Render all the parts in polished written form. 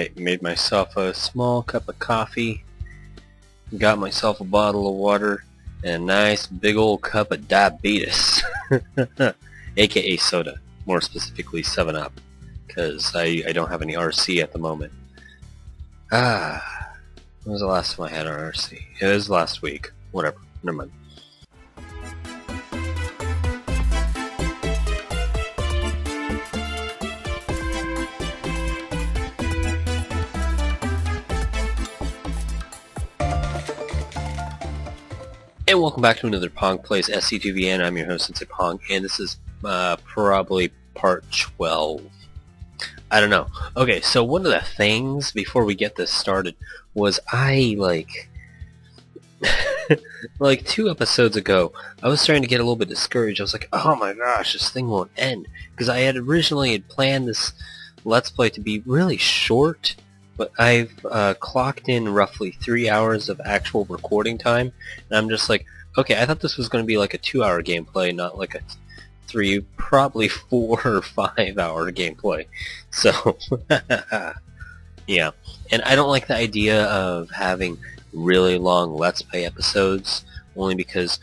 I made myself a small cup of coffee, got myself a bottle of water, and a nice big old cup of diabetes, aka soda, more specifically 7-Up, because I don't have any RC at the moment. When was the last time I had an RC? It was last week. Whatever, never mind. And welcome back to another Pong Plays SC2VN. I'm your host, sensei-pong, and this is probably part 12. I don't know. Okay, so one of the things, before we get this started, was like 2 episodes ago, I was starting to get a little bit discouraged. I was like, oh my gosh, this thing won't end. Because I had originally planned this Let's Play to be really short, but I've clocked in roughly 3 hours of actual recording time, and I'm just like, okay, I thought this was going to be like a 2-hour gameplay, not like a 3, probably 4 or 5 hour gameplay. So, yeah. And I don't like the idea of having really long Let's Play episodes, only because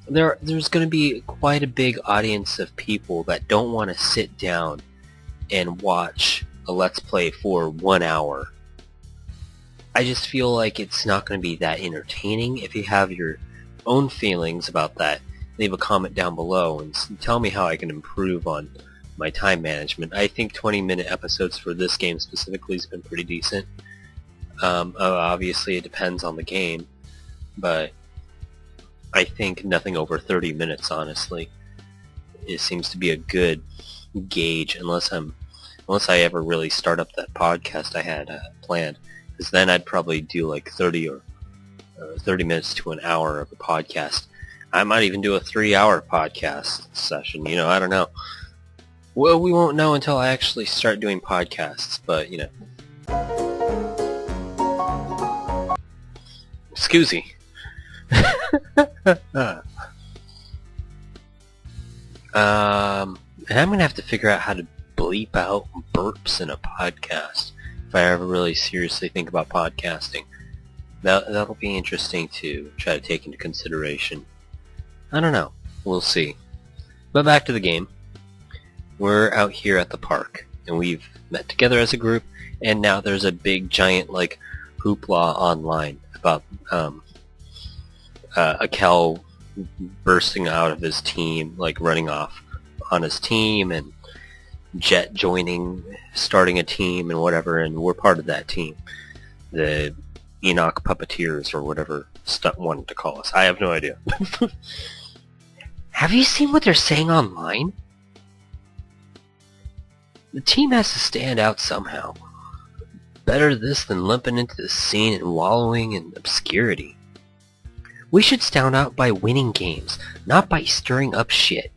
there's going to be quite a big audience of people that don't want to sit down and watch a Let's Play for 1 hour. I just feel like it's not going to be that entertaining. If you have your own feelings about that, leave a comment down below and tell me how I can improve on my time management. I think 20-minute episodes for this game specifically has been pretty decent. Obviously it depends on the game, but I think nothing over 30 minutes, honestly. It seems to be a good gauge, unless I ever really start up that podcast I had planned, because then I'd probably do like 30 minutes to an hour of a podcast. I might even do a 3-hour podcast session, I don't know. Well, we won't know until I actually start doing podcasts, but, Excuse me. And I'm going to have to figure out how to bleep out burps in a podcast if I ever really seriously think about podcasting. That'll be interesting to try to take into consideration. I don't know. We'll see. But back to the game. We're out here at the park, and we've met together as a group, and now there's a big giant hoopla online about Akel bursting out of his team, running off on his team, and Jet joining, starting a team and whatever, and we're part of that team. The Enoch Puppeteers, or whatever Stunt wanted to call us. I have no idea. Have you seen what they're saying online? The team has to stand out somehow. Better this than limping into the scene and wallowing in obscurity. We should stand out by winning games, not by stirring up shit.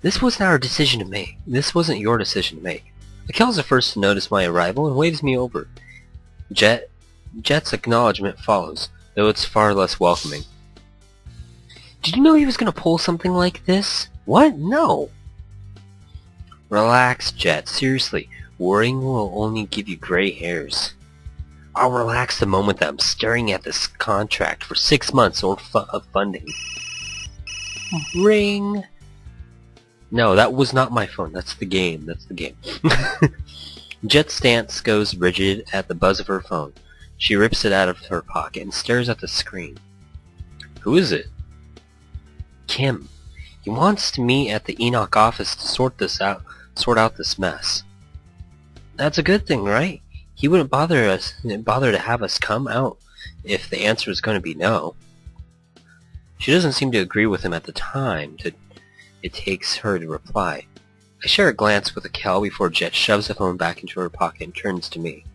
This wasn't our decision to make. This wasn't your decision to make. Akel's the first to notice my arrival and waves me over. Jet's acknowledgement follows, though it's far less welcoming. Did you know he was going to pull something like this? What? No. Relax, Jet. Seriously, worrying will only give you gray hairs. I'll relax the moment that I'm staring at this contract for 6 months of funding. Ring. No, that was not my phone. That's the game. Jet's stance goes rigid at the buzz of her phone. She rips it out of her pocket and stares at the screen. Who is it? Kim. He wants to meet at the Enoch office to sort out this mess. That's a good thing, right? He wouldn't bother to have us come out if the answer is going to be no. She doesn't seem to agree with him at the time it takes her to reply. I share a glance with Akel before Jet shoves the phone back into her pocket and turns to me.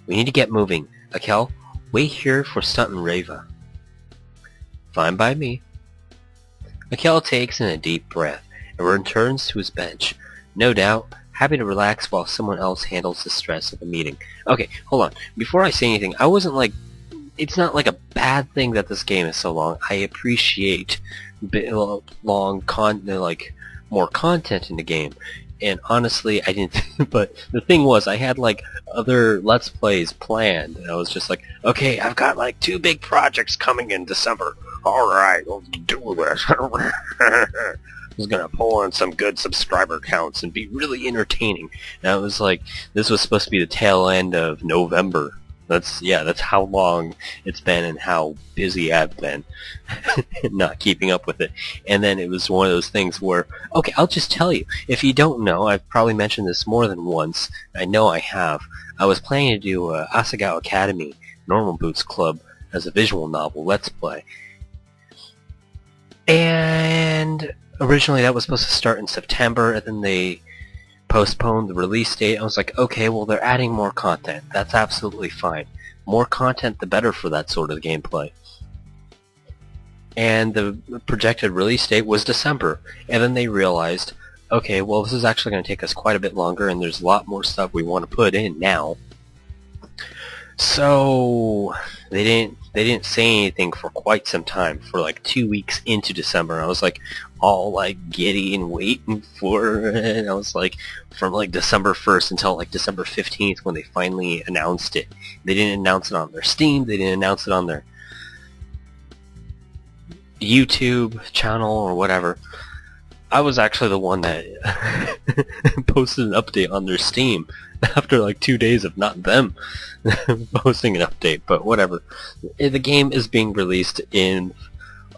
We need to get moving. Akel, wait here for Stunt and Reva. Fine by me. Akel takes in a deep breath and returns to his bench, no doubt happy to relax while someone else handles the stress of the meeting. Okay, hold on. Before I say anything, I wasn't it's not a bad thing that this game is so long. I appreciate long more content in the game. and honestly, I didn't. But the thing was, I had like other Let's Plays planned, and I was just like, okay, I've got like 2 big projects coming in December. All right, let's do this. I was gonna pull on some good subscriber counts and be really entertaining. And I was like, this was supposed to be the tail end of November. That's how long it's been and how busy I've been not keeping up with it. And then it was one of those things where, okay, I'll just tell you. If you don't know, I've probably mentioned this more than once. I know I have. I was planning to do Asagao Academy Normal Boots Club as a visual novel Let's Play. And originally that was supposed to start in September, and then they postponed the release date. I was like, okay, well, they're adding more content. That's absolutely fine. More content, the better for that sort of gameplay. And the projected release date was December. And then they realized, okay, well, this is actually going to take us quite a bit longer, and there's a lot more stuff we want to put in now. So they didn't say anything for quite some time, for like 2 weeks into December. I was like all like giddy and waiting for it. I was like from like December 1st until like December 15th when they finally announced it. They didn't announce it on their Steam, they didn't announce it on their YouTube channel or whatever. I was actually the one that posted an update on their Steam after like 2 days of not them posting an update, but whatever. The game is being released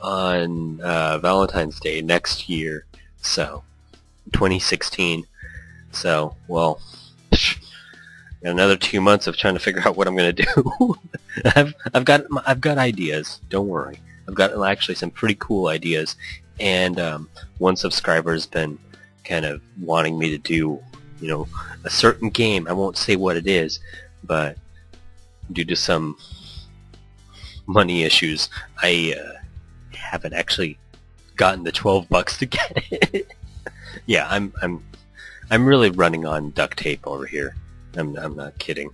on Valentine's Day next year, so 2016. So, well, got another 2 months of trying to figure out what I'm gonna do. I've got ideas. Don't worry. I've got actually some pretty cool ideas, and one subscriber's been kind of wanting me to do, you know, a certain game. I won't say what it is, but due to some money issues, I haven't actually gotten the $12 to get it. Yeah, I'm really running on duct tape over here. I'm not kidding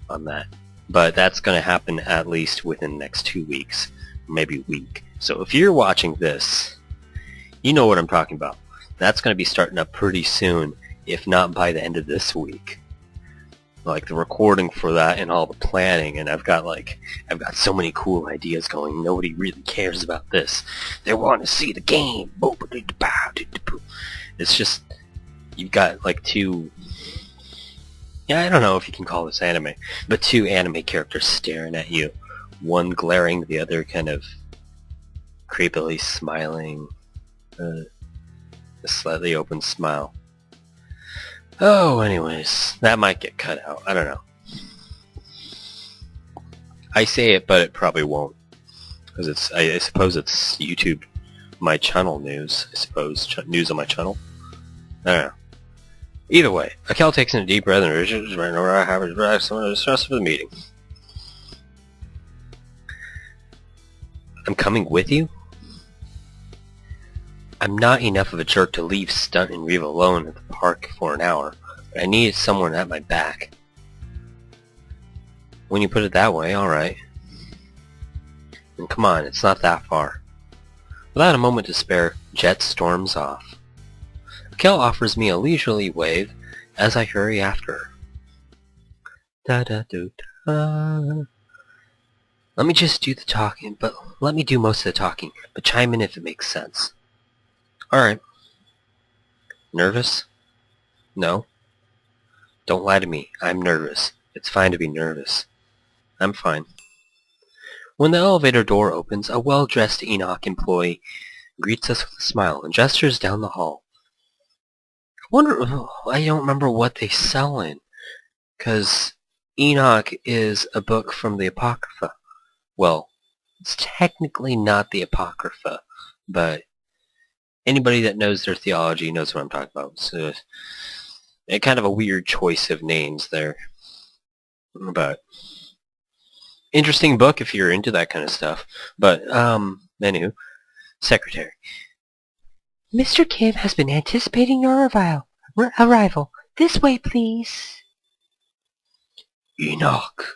on that. But that's going to happen at least within the next 2 weeks, maybe a week. So if you're watching this, you know what I'm talking about. That's going to be starting up pretty soon, if not by the end of this week. Like the recording for that and all the planning, and I've got so many cool ideas going. Nobody really cares about this. They want to see the game. It's just, you've got like two, I don't know if you can call this anime, but 2 anime characters staring at you. One glaring, the other kind of creepily smiling, a slightly open smile. Oh, anyways, that might get cut out. I don't know. I say it, but it probably won't, because I suppose it's YouTube, my channel news. I suppose news on my channel. I don't know. Either way, Akel takes in a deep breath and reaches right over. I have a some of the stress for the meeting. I'm coming with you? I'm not enough of a jerk to leave Stunt and Reeve alone at the park for an hour, but I needed someone at my back. When you put it that way, alright. And come on, it's not that far. Without a moment to spare, Jet storms off. Akel offers me a leisurely wave as I hurry after her. Da-da-do-da. Let me just do the talking, but let me do most of the talking, but chime in if it makes sense. Alright. Nervous? No. Don't lie to me. I'm nervous. It's fine to be nervous. I'm fine. When the elevator door opens, a well-dressed Enoch employee greets us with a smile and gestures down the hall. I don't remember what they sell in, because Enoch is a book from the Apocrypha. Well, it's technically not the Apocrypha, but anybody that knows their theology knows what I'm talking about. So, kind of a weird choice of names there. But interesting book if you're into that kind of stuff. But, anywho, Secretary. Mr. Kim has been anticipating your arrival. This way, please. Enoch.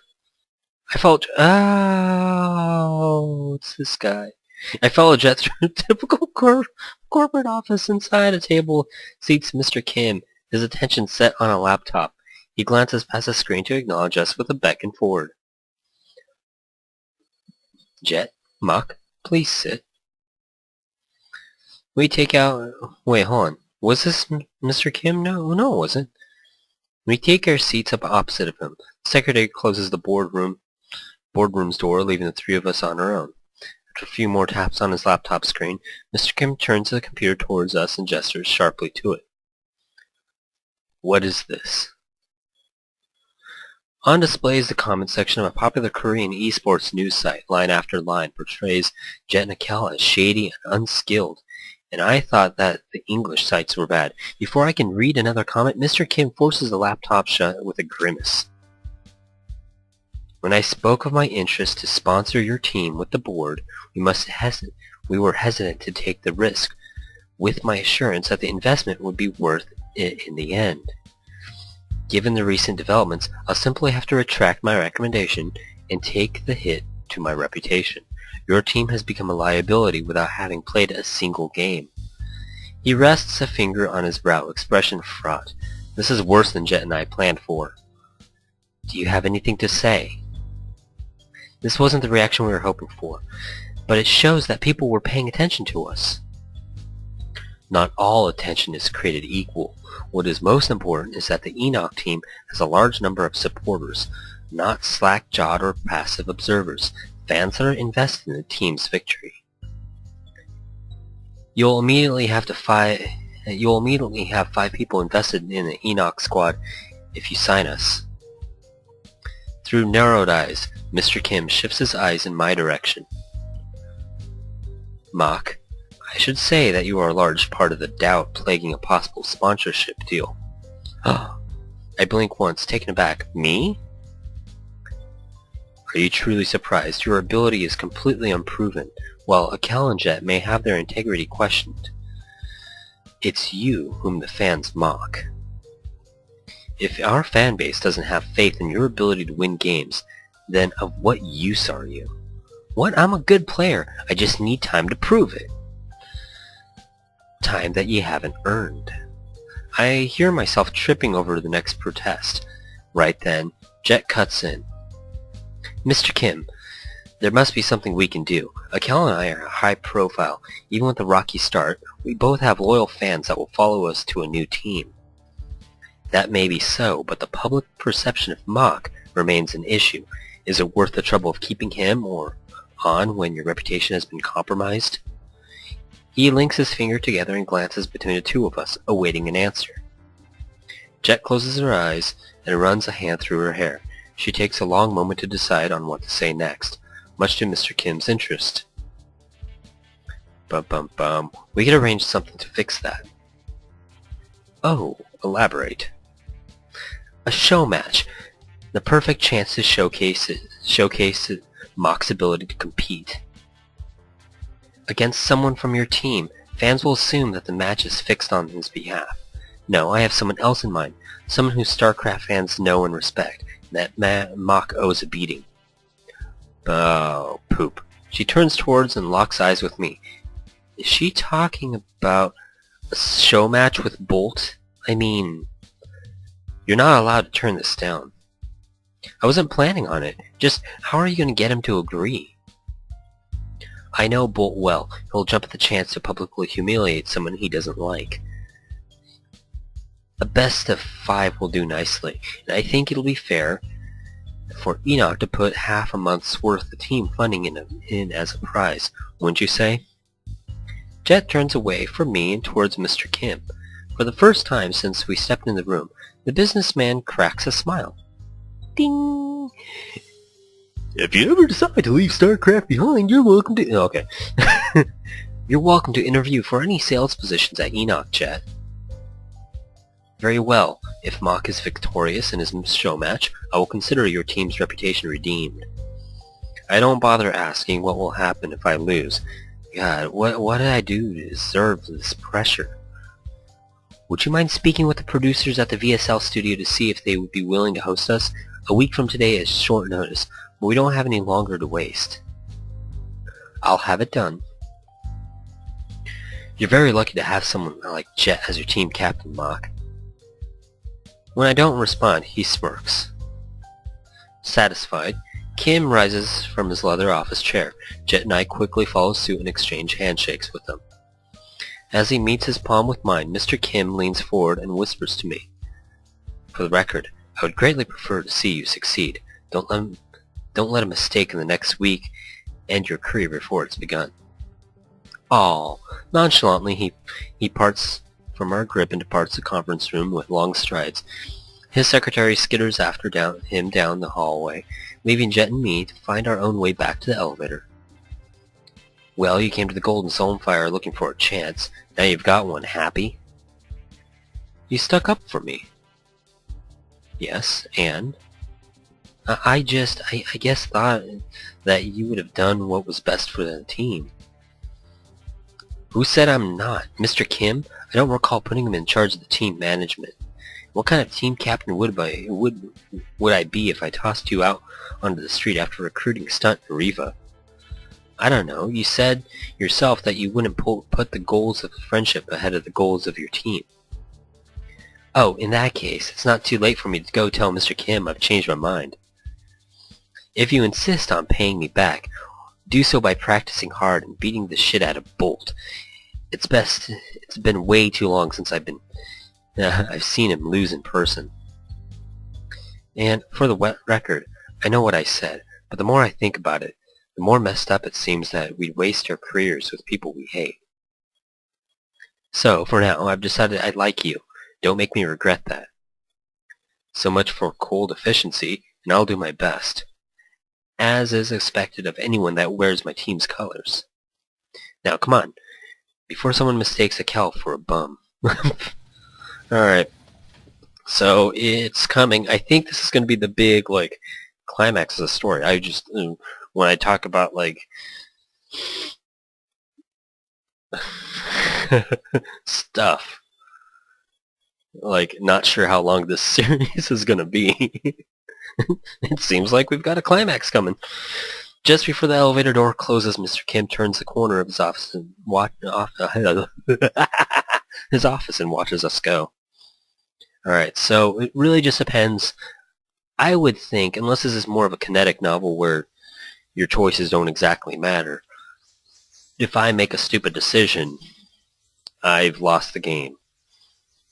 I followed... Oh, it's this guy. I followed Jet through a typical corporate office. Inside a table seats Mr. Kim, his attention set on a laptop. He glances past the screen to acknowledge us with a beckon forward. Jet, Mach, please sit. We take out... Wait, hold on. Was this Mr. Kim? No, it wasn't. We take our seats up opposite of him. The secretary closes the boardroom's door, leaving the three of us on our own. After a few more taps on his laptop screen, Mr. Kim turns the computer towards us and gestures sharply to it. What is this? On display is the comment section of a popular Korean esports news site. Line after line portrays Jet Nakel as shady and unskilled, and I thought that the English sites were bad. Before I can read another comment, Mr. Kim forces the laptop shut with a grimace. When I spoke of my interest to sponsor your team with the board, we were hesitant to take the risk, with my assurance that the investment would be worth it in the end. Given the recent developments, I'll simply have to retract my recommendation and take the hit to my reputation. Your team has become a liability without having played a single game. He rests a finger on his brow, expression fraught. This is worse than Jet and I planned for. Do you have anything to say? This wasn't the reaction we were hoping for, but it shows that people were paying attention to us. Not all attention is created equal. What is most important is that the Enoch team has a large number of supporters, not slack-jawed or passive observers, fans that are invested in the team's victory. You'll immediately have 5 people invested in the Enoch squad if you sign us. Through narrowed eyes, Mr. Kim shifts his eyes in my direction. Mach, I should say that you are a large part of the doubt plaguing a possible sponsorship deal. I blink once, taken aback. Me? Are you truly surprised? Your ability is completely unproven, while Akel and Jet may have their integrity questioned. It's you whom the fans mock. If our fan base doesn't have faith in your ability to win games, then of what use are you? What? I'm a good player. I just need time to prove it. Time that you haven't earned. I hear myself tripping over the next protest. Right then, Jet cuts in. Mr. Kim, there must be something we can do. Akel and I are high profile. Even with a rocky start, we both have loyal fans that will follow us to a new team. That may be so, but the public perception of Mach remains an issue. Is it worth the trouble of keeping him on when your reputation has been compromised? He links his finger together and glances between the two of us, awaiting an answer. Jet closes her eyes and runs a hand through her hair. She takes a long moment to decide on what to say next, much to Mr. Kim's interest. We could arrange something to fix that. Oh, elaborate. A show match. The perfect chance to showcase Mach's ability to compete. Against someone from your team, fans will assume that the match is fixed on his behalf. No, I have someone else in mind. Someone who StarCraft fans know and respect. That Mach owes a beating. Oh, poop. She turns towards and locks eyes with me. Is she talking about a show match with Bolt? I mean, you're not allowed to turn this down. I wasn't planning on it. Just, how are you going to get him to agree? I know Bolt well. He'll jump at the chance to publicly humiliate someone he doesn't like. A best of 5 will do nicely, and I think it'll be fair for Enoch to put half a month's worth of team funding in as a prize, wouldn't you say? Jet turns away from me and towards Mr. Kim. For the first time since we stepped in the room, the businessman cracks a smile. Ding! If you ever decide to leave StarCraft behind, you're welcome to... Okay. You're welcome to interview for any sales positions at Enoch, Jet. Very well. If Mach is victorious in his show match, I will consider your team's reputation redeemed. I don't bother asking what will happen if I lose. God, what did I do to deserve this pressure? Would you mind speaking with the producers at the VSL studio to see if they would be willing to host us? A week from today is short notice, but we don't have any longer to waste. I'll have it done. You're very lucky to have someone like Jet as your team captain, Mach. When I don't respond, he smirks. Satisfied, Kim rises from his leather office chair. Jet and I quickly follow suit and exchange handshakes with him. As he meets his palm with mine, Mr. Kim leans forward and whispers to me, "For the record, I would greatly prefer to see you succeed. Don't let a mistake in the next week end your career before it's begun." Nonchalantly, he parts from our grip and departs the conference room with long strides. His secretary skitters after him down the hallway, leaving Jet and me to find our own way back to the elevator. "Well, you came to the Golden Soul Fire looking for a chance. Now you've got one. Happy?" "You stuck up for me." "Yes, and?" I guess thought that you would have done what was best for the team." "Who said I'm not? Mr. Kim? I don't recall putting him in charge of the team management. What kind of team captain would I be if I tossed you out onto the street after a recruiting stunt in Riva?" "I don't know. You said yourself that you wouldn't put the goals of friendship ahead of the goals of your team." "Oh, in that case, it's not too late for me to go tell Mr. Kim I've changed my mind." "If you insist on paying me back, do so by practicing hard and beating the shit out of Bolt. It's been way too long since I've seen him lose in person." And for the record, I know what I said, but the more I think about it, the more messed up it seems that we'd waste our careers with people we hate. So, for now, I've decided I like you. Don't make me regret that. So much for cold efficiency, and I'll do my best, as is expected of anyone that wears my team's colors. Now, come on, before someone mistakes a Cal for a bum. Alright, so it's coming. I think this is going to be the big, climax of the story. When I talk about, stuff, not sure how long this series is going to be. It seems like we've got a climax coming. Just before the elevator door closes, Mr. Kim turns the corner of his office and watches us go. Alright, so it really just depends. I would think, unless this is more of a kinetic novel where your choices don't exactly matter, if I make a stupid decision, I've lost the game.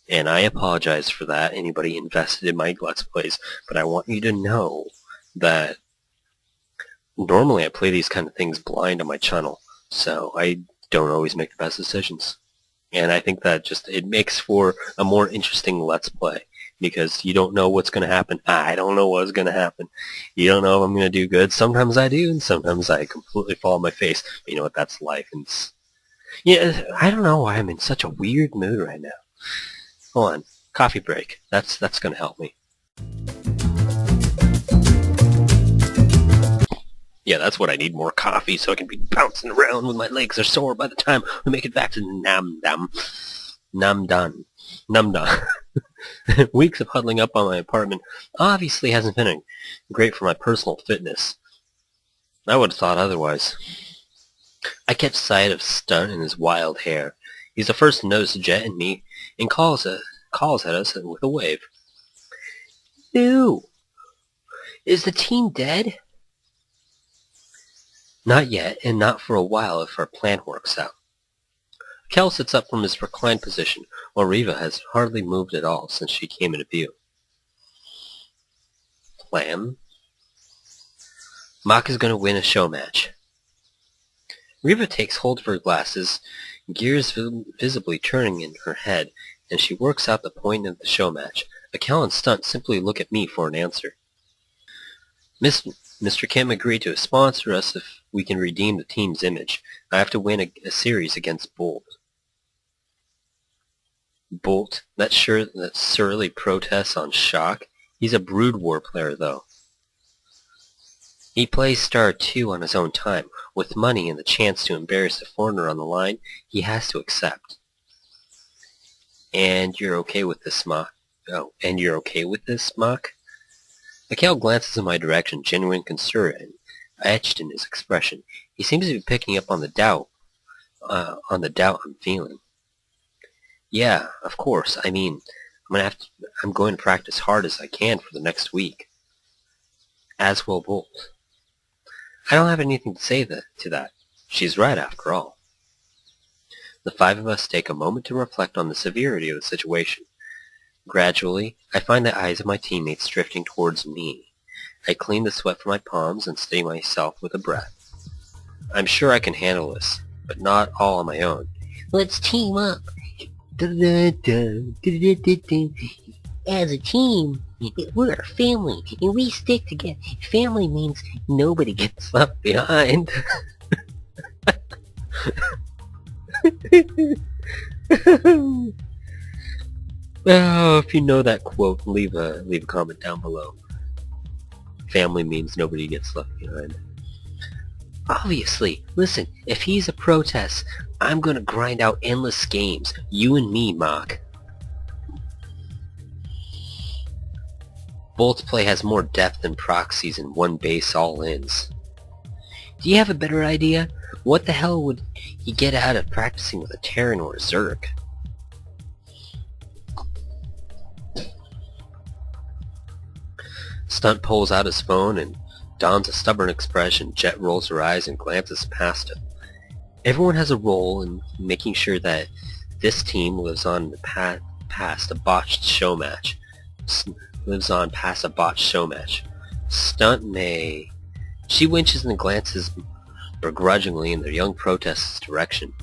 And I apologize for that, anybody invested in my Let's Plays, but I want you to know that normally I play these kind of things blind on my channel, so I don't always make the best decisions. And I think that it makes for a more interesting Let's Play, because you don't know what's going to happen. I don't know what's going to happen. You don't know if I'm going to do good. Sometimes I do, and sometimes I completely fall on my face. But you know what? That's life. And yeah, I don't know why I'm in such a weird mood right now. Hold on. Coffee break. That's going to help me. Yeah, that's what I need, more coffee, so I can be bouncing around when my legs are sore by the time we make it back to Namdan. Weeks of huddling up on my apartment obviously hasn't been great for my personal fitness. I would have thought otherwise. I catch sight of Stunt and his wild hair. He's the first to notice Jet and me, and calls at us with a wave. "Ew! Is the team dead?" "Not yet, and not for a while if our plan works out." Kel sits up from his reclined position, while Riva has hardly moved at all since she came into view. "Plan? Mock is going to win a show match." Riva takes hold of her glasses, gears visibly turning in her head, and she works out the point of the show match. Kel and Stunt simply look at me for an answer. Mr. Kim agreed to sponsor us if we can redeem the team's image. I have to win a series against Bolt. Bolt? That surly protests on Shock? He's a Brood War player, though. He plays Star 2 on his own time. With money and the chance to embarrass a foreigner on the line, he has to accept. And you're okay with this, Mock? Oh, and you're okay with this, Mock? Mikhail glances in my direction, genuine concern etched in his expression. He seems to be picking up on the doubt I'm feeling. "Yeah, of course. I mean, I'm going to practice hard as I can for the next week. As will Bolt. I don't have anything to say to that. She's right, after all. The five of us take a moment to reflect on the severity of the situation. Gradually, I find the eyes of my teammates drifting towards me. I clean the sweat from my palms and steady myself with a breath. I'm sure I can handle this, but not all on my own. Let's team up. As a team, we're a family, and we stick together. Family means nobody gets left behind. Oh, if you know that quote, leave a comment down below. Family means nobody gets left behind. Obviously, listen, if he's a protest, I'm gonna grind out endless games. You and me, Mock. Bolt's play has more depth than proxies and one base all-ins. Do you have a better idea? What the hell would he get out of practicing with a Terran or a Zerg? Stunt pulls out his phone and dons a stubborn expression. Jet rolls her eyes and glances past him. Everyone has a role in making sure that this team lives on past a botched show match. Stunt may... She winches and glances begrudgingly in the young protest's direction.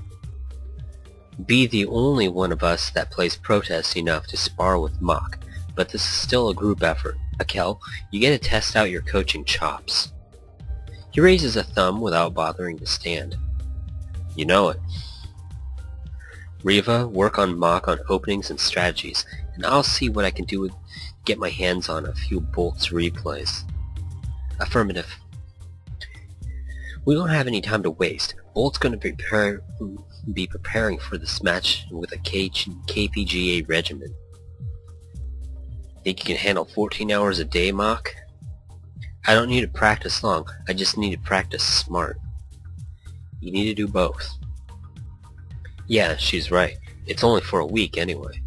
Be the only one of us that plays protest enough to spar with Mock, but this is still a group effort. Akel, you get to test out your coaching chops. He raises a thumb without bothering to stand. You know it. Riva, work on Mock on openings and strategies, and I'll see what I can do with get my hands on a few Bolt's replays. Affirmative. We don't have any time to waste. Bolt's going to be preparing for this match with a KPGA regiment. Think you can handle 14 hours a day, Mock? I don't need to practice long. I just need to practice smart. You need to do both. Yeah, she's right. It's only for a week anyway.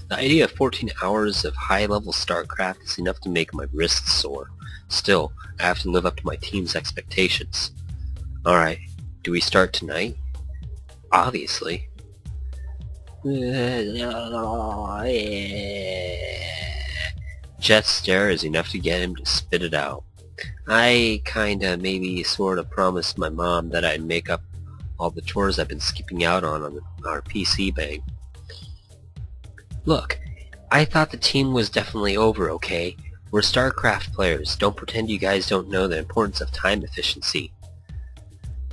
The idea of 14 hours of high-level StarCraft is enough to make my wrists sore. Still, I have to live up to my team's expectations. Alright, do we start tonight? Obviously. Jet's stare is enough to get him to spit it out. I kinda, maybe, sorta promised my mom that I'd make up all the chores I've been skipping out on our PC bang. Look, I thought the team was definitely over, okay? We're StarCraft players. Don't pretend you guys don't know the importance of time efficiency.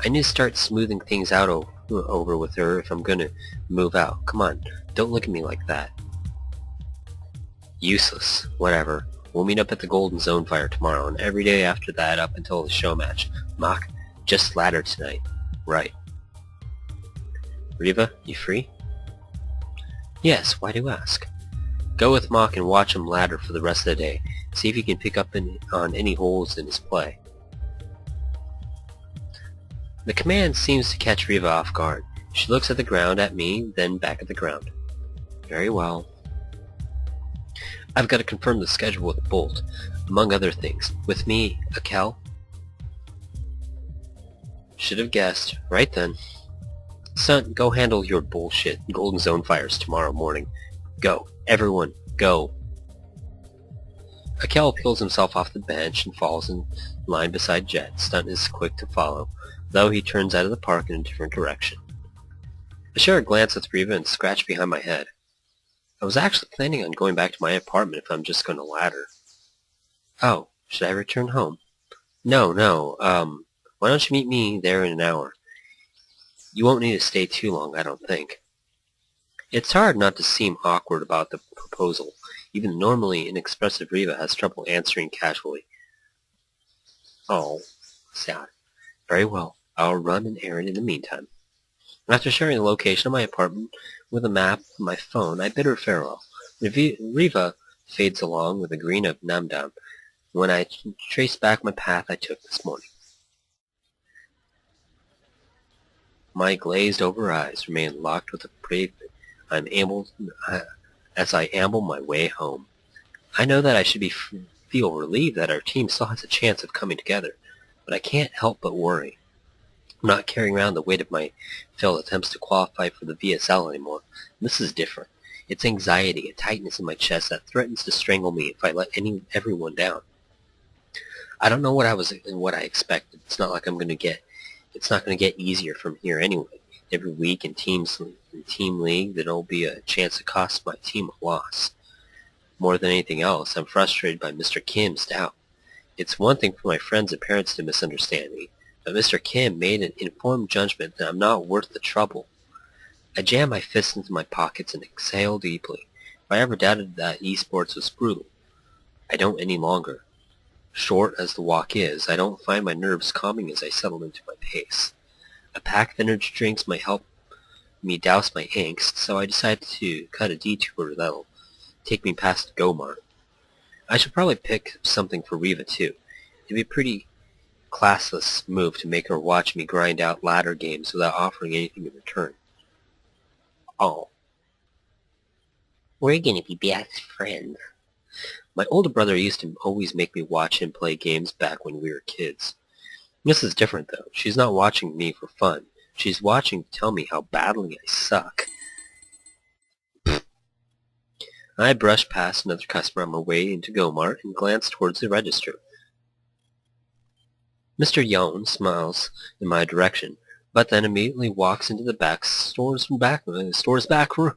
I need to start smoothing things out over with her if I'm gonna move out. Come on, don't look at me like that. Useless. Whatever. We'll meet up at the Golden Zone Fire tomorrow, and every day after that up until the show match. Mock, just ladder tonight. Right. Riva, you free? Yes, why do you ask? Go with Mock and watch him ladder for the rest of the day. See if you can pick up on any holes in his play. The command seems to catch Riva off guard. She looks at the ground at me, then back at the ground. Very well. I've got to confirm the schedule with Bolt, among other things. With me, Akel? Should have guessed. Right then. Son, go handle your bullshit Golden Zone fires tomorrow morning. Go. Everyone, go. Akel peels himself off the bench and falls in line beside Jet. Stunt is quick to follow, though he turns out of the park in a different direction. I share a glance with Riva and scratch behind my head. I was actually planning on going back to my apartment if I'm just going to ladder. Oh, should I return home? No, why don't you meet me there in an hour? You won't need to stay too long, I don't think. It's hard not to seem awkward about the proposal. Even normally inexpressive Riva has trouble answering casually. Oh, sad. Very well, I'll run an errand in the meantime. After sharing the location of my apartment with a map on my phone, I bid her farewell. Riva fades along with a grin of Namdam when I trace back my path I took this morning. My glazed-over eyes remain locked with the pavement. I'm as I amble my way home. I know that I should feel relieved that our team still has a chance of coming together, but I can't help but worry. I'm not carrying around the weight of my failed attempts to qualify for the VSL anymore. This is different. It's anxiety, a tightness in my chest that threatens to strangle me if I let everyone down. I don't know what I expected. It's not going to get easier from here anyway. Every week in team league, there'll be a chance to cost my team a loss. More than anything else, I'm frustrated by Mr. Kim's doubt. It's one thing for my friends and parents to misunderstand me, but Mr. Kim made an informed judgment that I'm not worth the trouble. I jam my fists into my pockets and exhale deeply. If I ever doubted that esports was brutal, I don't any longer. Short as the walk is, I don't find my nerves calming as I settle into my pace. A pack of energy drinks might help me douse my angst, so I decided to cut a detour that'll take me past Gomart. I should probably pick something for Riva too. It'd be a pretty classless move to make her watch me grind out ladder games without offering anything in return. Oh. We're gonna be best friends. My older brother used to always make me watch him play games back when we were kids. This is different, though. She's not watching me for fun. She's watching to tell me how badly I suck. I brushed past another customer on my way into Gomart and glanced towards the register. Mr. Yon smiles in my direction, but then immediately walks into the store's back room.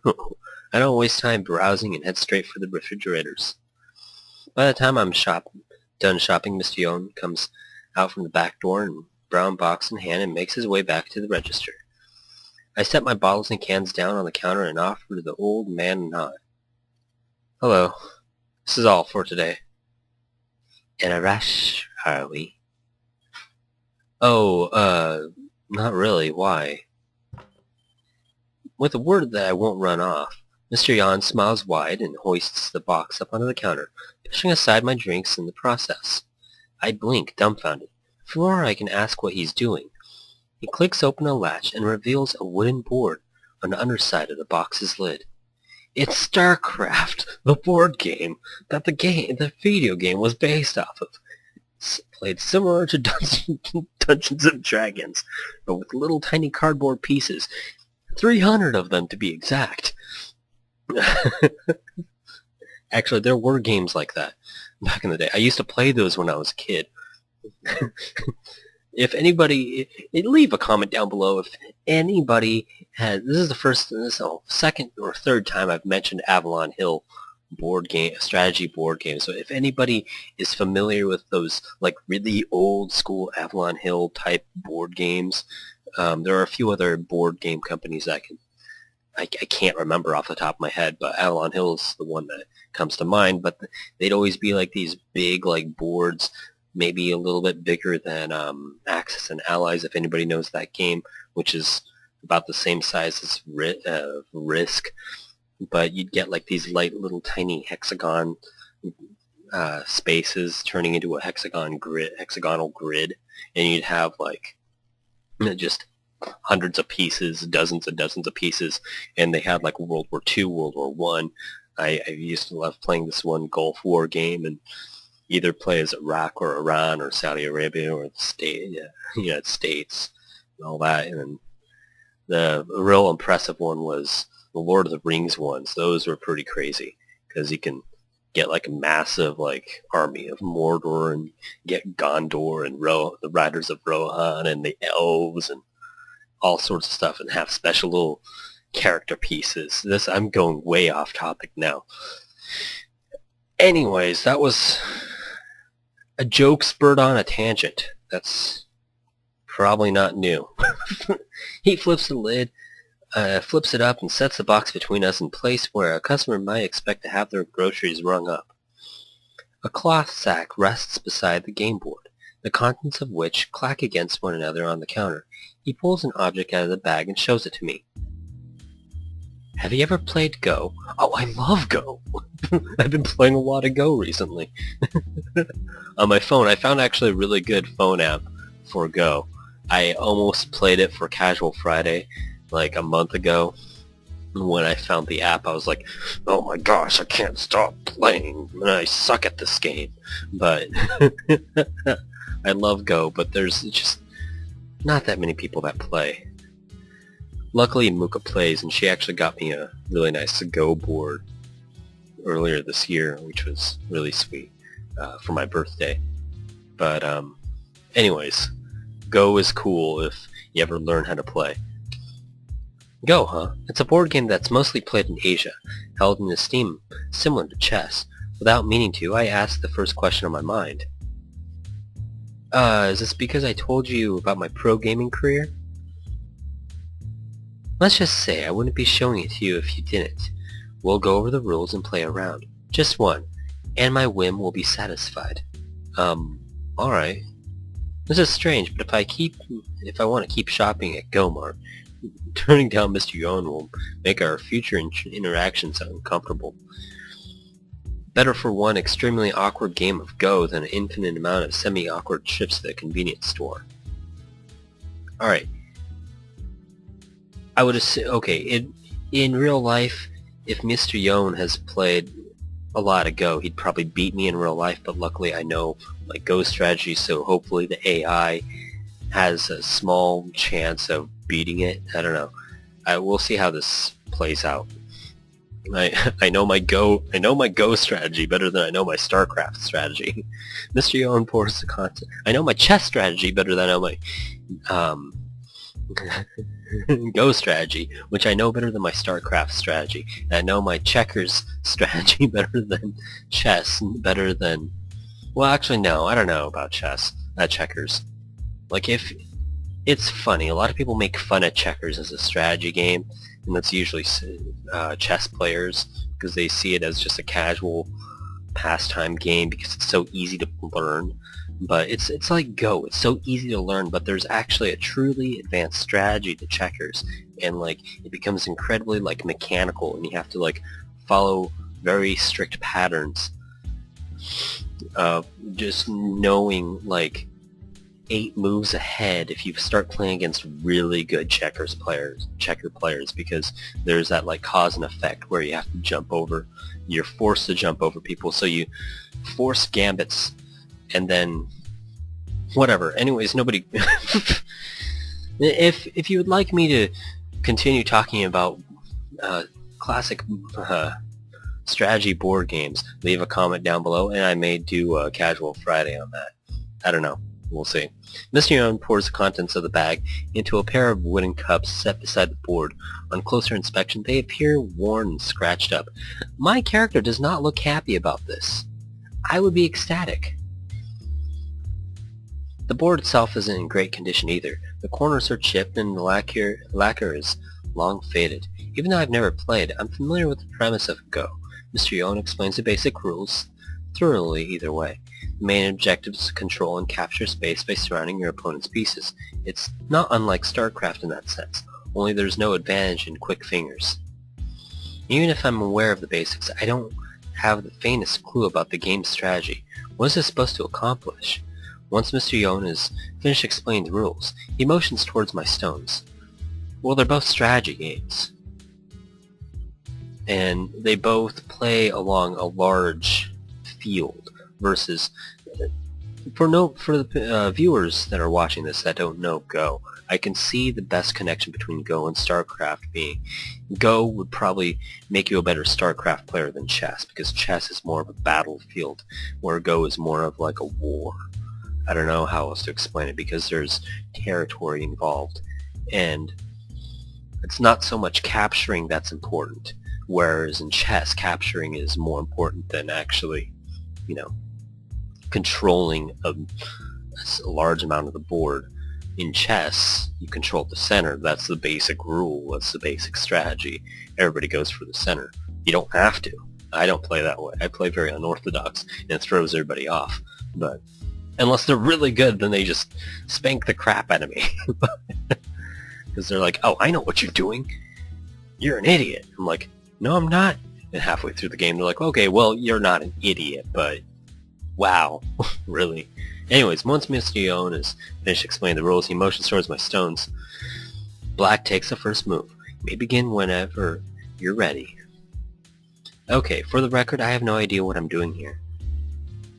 I don't waste time browsing and head straight for the refrigerators. By the time I'm done shopping, Mr. Yon comes out from the back door and brown box in hand and makes his way back to the register. I set my bottles and cans down on the counter and offer the old man a nod. Hello. This is all for today. In a rush, are we? Oh, not really. Why? With a word that I won't run off, Mr. Yon smiles wide and hoists the box up onto the counter, pushing aside my drinks in the process. I blink, dumbfounded. Before I can ask what he's doing, he clicks open a latch and reveals a wooden board on the underside of the box's lid. It's StarCraft, the board game that the video game was based off of. It's played similar to Dungeons and Dragons, but with little tiny cardboard pieces. 300 of them to be exact. Actually, there were games like that back in the day. I used to play those when I was a kid. If anybody, leave a comment down below if anybody has. This is the second or third time I've mentioned Avalon Hill strategy board game. So if anybody is familiar with those like really old school Avalon Hill type board games, there are a few other board game companies I can't remember off the top of my head, but Avalon Hill is the one that comes to mind. But they'd always be like these big like boards, maybe a little bit bigger than Axis and Allies, if anybody knows that game, which is about the same size as Risk. But you'd get like these light little tiny hexagon spaces turning into a hexagonal grid, and you'd have like just hundreds of pieces, dozens and dozens of pieces, and they had like World War II, World War One. I used to love playing this one Gulf War game, and either play as Iraq or Iran or Saudi Arabia or the United States and all that. And the real impressive one was the Lord of the Rings ones. Those were pretty crazy because you can get like a massive like army of Mordor and get Gondor and the Riders of Rohan and the elves and all sorts of stuff, and have special little character pieces. I'm going way off topic now. Anyways, that was a joke spurred on a tangent. That's probably not new. He flips the lid, flips it up, and sets the box between us in place where a customer might expect to have their groceries rung up. A cloth sack rests beside the game board, the contents of which clack against one another on the counter. He pulls an object out of the bag and shows it to me. Have you ever played Go? Oh, I love Go! I've been playing a lot of Go recently. On my phone, I found actually a really good phone app for Go. I almost played it for Casual Friday like a month ago, when I found the app, I was like, oh my gosh, I can't stop playing, and I suck at this game. But I love Go, but there's just not that many people that play. Luckily, Muka plays, and she actually got me a really nice Go board earlier this year, which was really sweet for my birthday. But anyways, Go is cool if you ever learn how to play. Go, huh? It's a board game that's mostly played in Asia, held in esteem similar to chess. Without meaning to, I asked the first question on my mind. Is this because I told you about my pro gaming career? Let's just say I wouldn't be showing it to you if you didn't. We'll go over the rules and play around. Just one. And my whim will be satisfied. Alright. This is strange, but if I want to keep shopping at Gomart, turning down Mr. Yon will make our future interactions uncomfortable. Better for one extremely awkward game of Go than an infinite amount of semi-awkward trips to the convenience store. Alright. I would assume, okay, in real life, if Mr. Yon has played a lot of Go, he'd probably beat me in real life, but luckily I know my Go strategy, so hopefully the AI has a small chance of beating it. I don't know. We'll see how this plays out. I know my Go strategy better than I know my StarCraft strategy. Mr. Yon pours the content. I know my chess strategy better than I know my Go strategy, which I know better than my StarCraft strategy. And I know my checkers strategy better than chess, better than... Well, actually, no, I don't know about checkers. Like, if... It's funny, a lot of people make fun of checkers as a strategy game, and that's usually chess players, because they see it as just a casual pastime game because it's so easy to learn. But it's like Go, it's so easy to learn, but there's actually a truly advanced strategy to checkers, and like it becomes incredibly like mechanical, and you have to like follow very strict patterns. Just knowing like 8 moves ahead if you start playing against really good checker players, because there's that like cause and effect where you have to jump over, you're forced to jump over people, so you force gambits, and then whatever. Anyways, nobody if you would like me to continue talking about classic strategy board games, leave a comment down below, and I may do a casual Friday on that. I don't know. We'll see. Mr. Yon pours the contents of the bag into a pair of wooden cups set beside the board. On closer inspection, they appear worn and scratched up. My character does not look happy about this. I would be ecstatic. The board itself isn't in great condition either. The corners are chipped and the lacquer is long faded. Even though I've never played, I'm familiar with the premise of Go. Mr. Yon explains the basic rules thoroughly either way. The main objective is to control and capture space by surrounding your opponent's pieces. It's not unlike StarCraft in that sense, only there's no advantage in quick fingers. Even if I'm aware of the basics, I don't have the faintest clue about the game's strategy. What is this supposed to accomplish? Once Mr. Yon has finished explaining the rules, he motions towards my stones. Well, they're both strategy games, and they both play along a large field versus for the viewers that are watching this that don't know Go, I can see the best connection between Go and StarCraft being Go would probably make you a better StarCraft player than chess, because chess is more of a battlefield where Go is more of like a war. I don't know how else to explain it, because there's territory involved, and it's not so much capturing that's important, whereas in chess capturing is more important than actually, you know, controlling a large amount of the board. In chess, you control the center. That's the basic rule. That's the basic strategy. Everybody goes for the center. You don't have to. I don't play that way. I play very unorthodox, and it throws everybody off. But unless they're really good, then they just spank the crap out of me. Because they're like, oh, I know what you're doing. You're an idiot. I'm like, no, I'm not. And halfway through the game, they're like, okay, well, you're not an idiot, but wow, really? Anyways, once Mr. Yon has finished explaining the rules, he motions towards my stones. Black takes the first move. You may begin whenever you're ready. Okay, for the record, I have no idea what I'm doing here.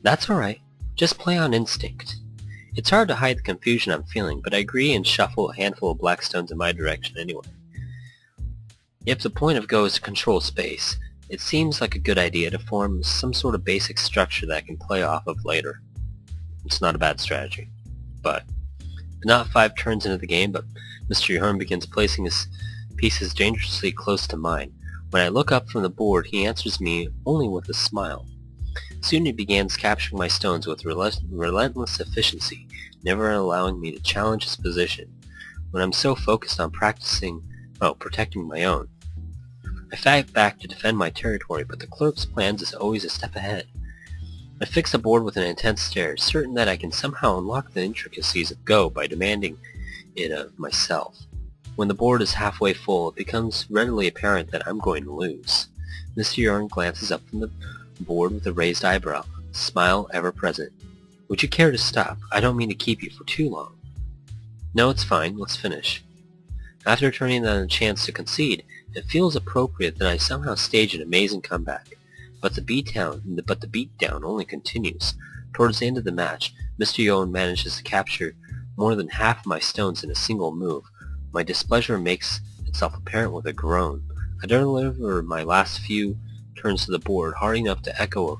That's alright. Just play on instinct. It's hard to hide the confusion I'm feeling, but I agree and shuffle a handful of black stones in my direction anyway. If the point of Go is to control space, it seems like a good idea to form some sort of basic structure that I can play off of later. It's not a bad strategy. But not 5 turns into the game, but Mr. Yarn begins placing his pieces dangerously close to mine. When I look up from the board, he answers me only with a smile. Soon he begins capturing my stones with relentless efficiency, never allowing me to challenge his position, when I'm so focused on protecting my own. I fight back to defend my territory, but the clerk's plans is always a step ahead. I fix the board with an intense stare, certain that I can somehow unlock the intricacies of Go by demanding it of myself. When the board is halfway full, it becomes readily apparent that I'm going to lose. Mr. Yarn glances up from the board with a raised eyebrow, smile ever present. Would you care to stop? I don't mean to keep you for too long. No, it's fine. Let's finish. After turning down a chance to concede, it feels appropriate that I somehow stage an amazing comeback. But the beatdown only continues. Towards the end of the match, Mr. Yarn manages to capture more than half of my stones in a single move. My displeasure makes itself apparent with a groan. I deliver my last few turns to the board, hard enough to echo a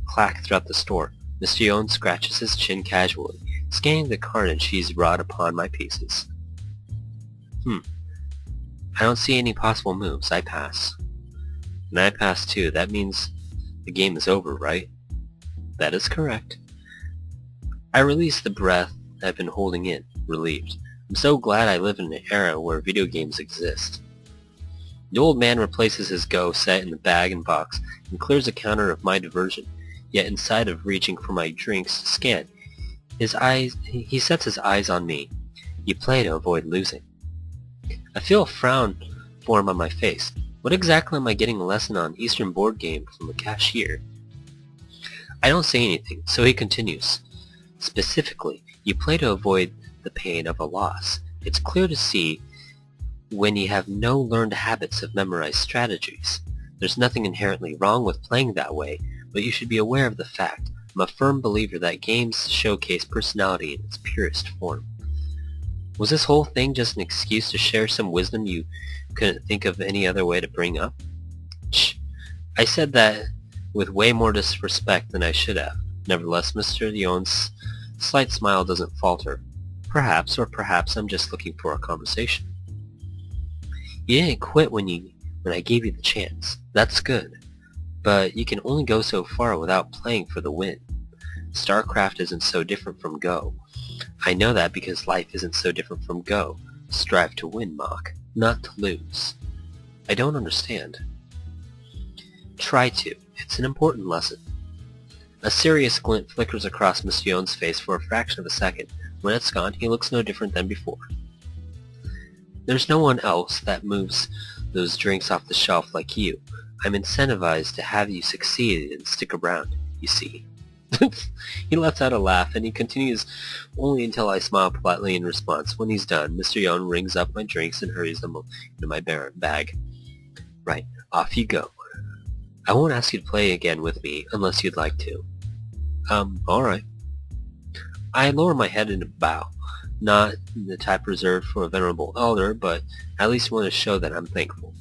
clack throughout the store. Mr. Yarn scratches his chin casually, scanning the carnage he's wrought upon my pieces. I don't see any possible moves. I pass. And I pass too. That means the game is over, right? That is correct. I release the breath I've been holding in, relieved. I'm so glad I live in an era where video games exist. The old man replaces his Go set in the bag and box and clears a counter of my diversion, yet inside of reaching for my drinks to scan, he sets his eyes on me. You play to avoid losing. I feel a frown form on my face. What exactly am I getting a lesson on Eastern board game from a cashier? I don't say anything, so he continues. Specifically, you play to avoid the pain of a loss. It's clear to see when you have no learned habits of memorized strategies. There's nothing inherently wrong with playing that way, but you should be aware of the fact. I'm a firm believer that games showcase personality in its purest form. Was this whole thing just an excuse to share some wisdom you couldn't think of any other way to bring up? I said that with way more disrespect than I should have. Nevertheless, Mr. Yarn's slight smile doesn't falter. Perhaps, or perhaps I'm just looking for a conversation. You didn't quit when I gave you the chance. That's good. But you can only go so far without playing for the win. StarCraft isn't so different from Go. I know that because life isn't so different from Go. Strive to win, Mach, not to lose. I don't understand. Try to. It's an important lesson. A serious glint flickers across Mr. Yarn's face for a fraction of a second. When it's gone, he looks no different than before. There's no one else that moves those drinks off the shelf like you. I'm incentivized to have you succeed and stick around, you see. He lets out a laugh, and he continues only until I smile politely in response. When he's done, Mr. Yarn rings up my drinks and hurries them into my bag. Right, off you go. I won't ask you to play again with me unless you'd like to. Alright. I lower my head in a bow. Not the type reserved for a venerable elder, but at least want to show that I'm thankful.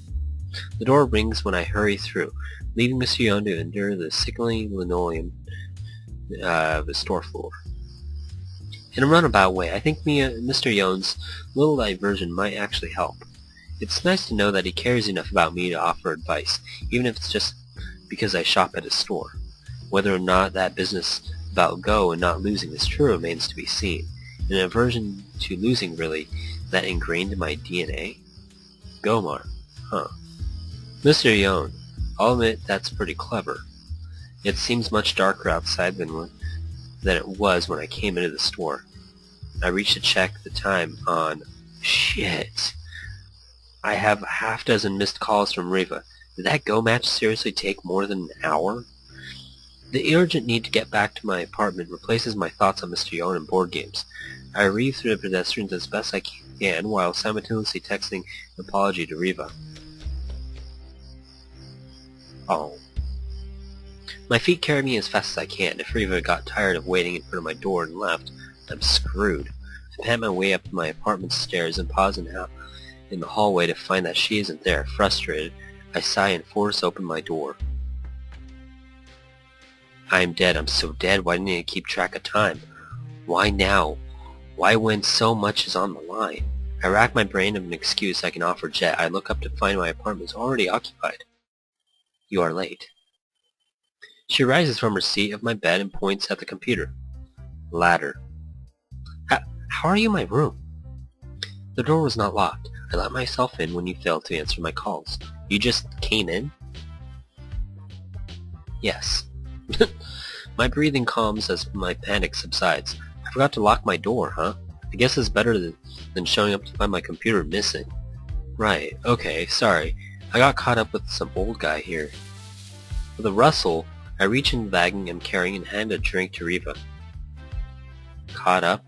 The door rings when I hurry through, leaving Mr. Yarn to endure the sickening linoleum of the store floor. In a runabout way, I think Mr. Yarn's little diversion might actually help. It's nice to know that he cares enough about me to offer advice, even if it's just because I shop at his store. Whether or not that business about Go and not losing is true remains to be seen. An aversion to losing, really, that ingrained in my DNA? Gomar, huh. Mr. Yarn, I'll admit that's pretty clever. It seems much darker outside than it was when I came into the store. I reached to check the time on... Shit. I have a half-dozen missed calls from Riva. Did that Go match seriously take more than an hour? The urgent need to get back to my apartment replaces my thoughts on Mr. Yarn and board games. I reeve through the pedestrians as best I can while simultaneously texting an apology to Riva. Oh. My feet carry me as fast as I can. If Riva got tired of waiting in front of my door and left, I'm screwed. I pat my way up my apartment stairs and pause in the hallway to find that she isn't there. Frustrated, I sigh and force open my door. I'm dead. I'm so dead. Why didn't I keep track of time? Why now? Why when so much is on the line? I rack my brain of an excuse I can offer Jet. I look up to find my apartment is already occupied. You are late. She rises from her seat of my bed and points at the computer. Ladder. How are you in my room? The door was not locked. I let myself in when you failed to answer my calls. You just came in? Yes. My breathing calms as my panic subsides. I forgot to lock my door, huh? I guess it's better than showing up to find my computer missing. Right, okay, sorry. I got caught up with some old guy here. With a rustle, I reach in the bag I'm carrying and hand a drink to Riva. Caught up?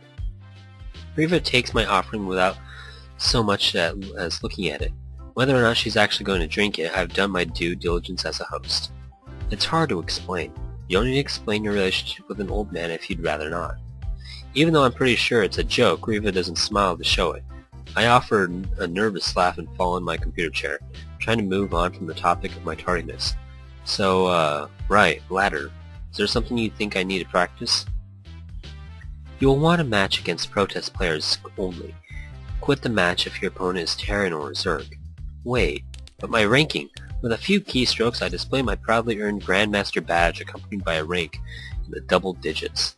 Riva takes my offering without so much as looking at it. Whether or not she's actually going to drink it, I've done my due diligence as a host. It's hard to explain. You don't need to explain your relationship with an old man if you'd rather not. Even though I'm pretty sure it's a joke, Riva doesn't smile to show it. I offer a nervous laugh and fall in my computer chair, trying to move on from the topic of my tardiness. So, right, ladder. Is there something you think I need to practice? You'll want a match against protest players only. Quit the match if your opponent is Terran or Zerg. Wait, but my ranking. With a few keystrokes, I display my proudly earned Grandmaster badge accompanied by a rank in the double digits.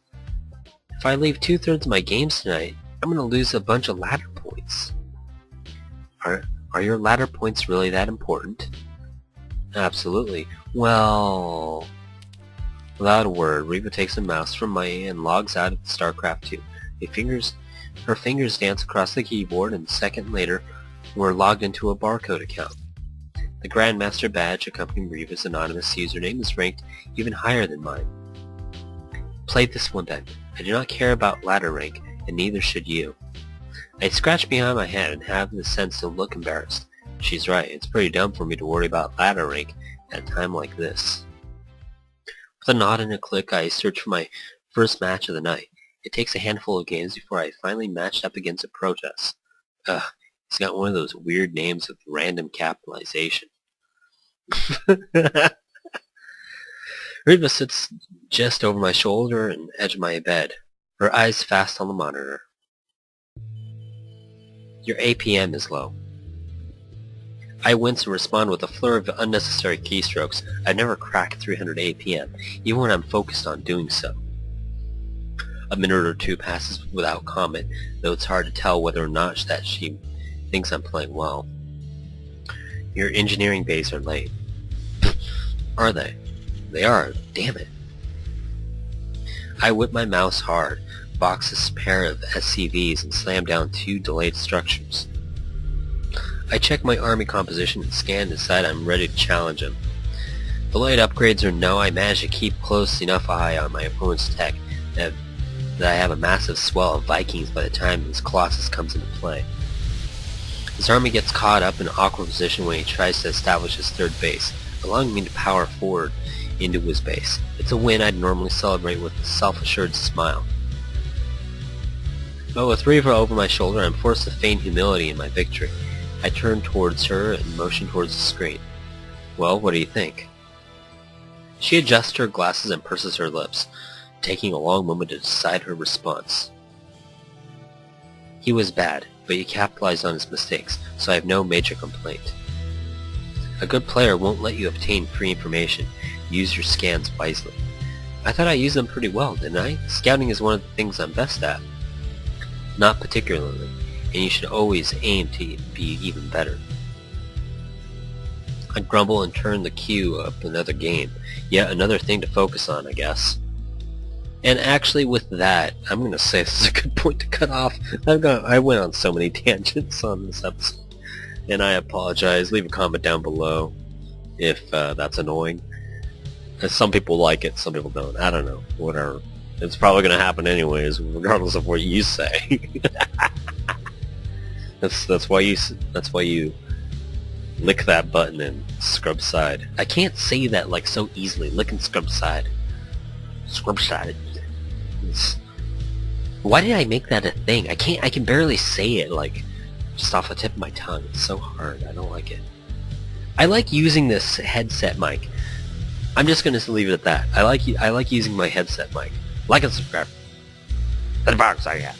If I leave 2/3 of my games tonight, I'm gonna lose a bunch of ladder points. Are your ladder points really that important? Absolutely. Well... Without a word, Riva takes a mouse from my hand and logs out of StarCraft 2. Her fingers dance across the keyboard, and a second later, we're logged into a barcode account. The Grandmaster badge accompanying Riva's anonymous username is ranked even higher than mine. Play this one then. I do not care about ladder rank, and neither should you. I scratch behind my head and have the sense to look embarrassed. She's right, it's pretty dumb for me to worry about ladder rank at a time like this. With a nod and a click, I search for my first match of the night. It takes a handful of games before I finally matched up against a protest. Ugh, he's got one of those weird names with random capitalization. Riva sits just over my shoulder and edge of my bed, her eyes fast on the monitor. Your APM is low. I wince and respond with a flurry of unnecessary keystrokes. I've never cracked 300 APM, even when I'm focused on doing so. A minute or two passes without comment, though it's hard to tell whether or not that she thinks I'm playing well. Your engineering bays are late. Are they? They are, damn it. I whip my mouse hard, box a pair of SCVs, and slam down 2 delayed structures. I check my army composition and scan and decide I'm ready to challenge him. Delayed upgrades or no, I manage to keep close enough eye on my opponent's tech that I have a massive swell of Vikings by the time this Colossus comes into play. His army gets caught up in an awkward position when he tries to establish his third base, allowing me to power forward into his base. It's a win I'd normally celebrate with a self-assured smile. But with Riva over my shoulder, I'm forced to feign humility in my victory. I turn towards her and motion towards the screen. Well, what do you think? She adjusts her glasses and purses her lips, taking a long moment to decide her response. He was bad, but he capitalized on his mistakes, so I have no major complaint. A good player won't let you obtain free information. Use your scans wisely. I thought I used them pretty well, didn't I? Scouting is one of the things I'm best at. Not particularly, and you should always aim to be even better. I grumble and turn the queue up another game. Yet another thing to focus on, I guess. And actually with that, I'm going to say this is a good point to cut off. I went on so many tangents on this episode. And I apologize. Leave a comment down below if that's annoying. Some people like it, some people don't. I don't know. Whatever. It's probably going to happen anyways, regardless of what you say. That's why you Lick that button in Scrubside. I can't say that like so easily. Lick in Scrubside. Scrubside. Why did I make that a thing? I can barely say it like just off the tip of my tongue. It's so hard. I don't like it. I like using this headset mic. I'm just gonna leave it at that. I like using my headset mic. Like and subscribe. To the box I got.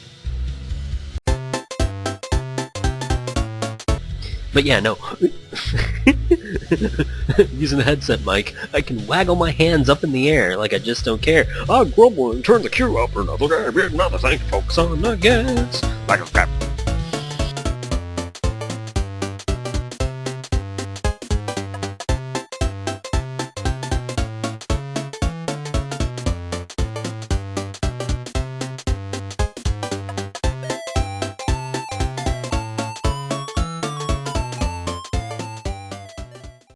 But yeah, no. Using the headset mic, I can waggle my hands up in the air like I just don't care. I'll grumble and turn the queue up for another day, another thing to focus on against. Like a crap.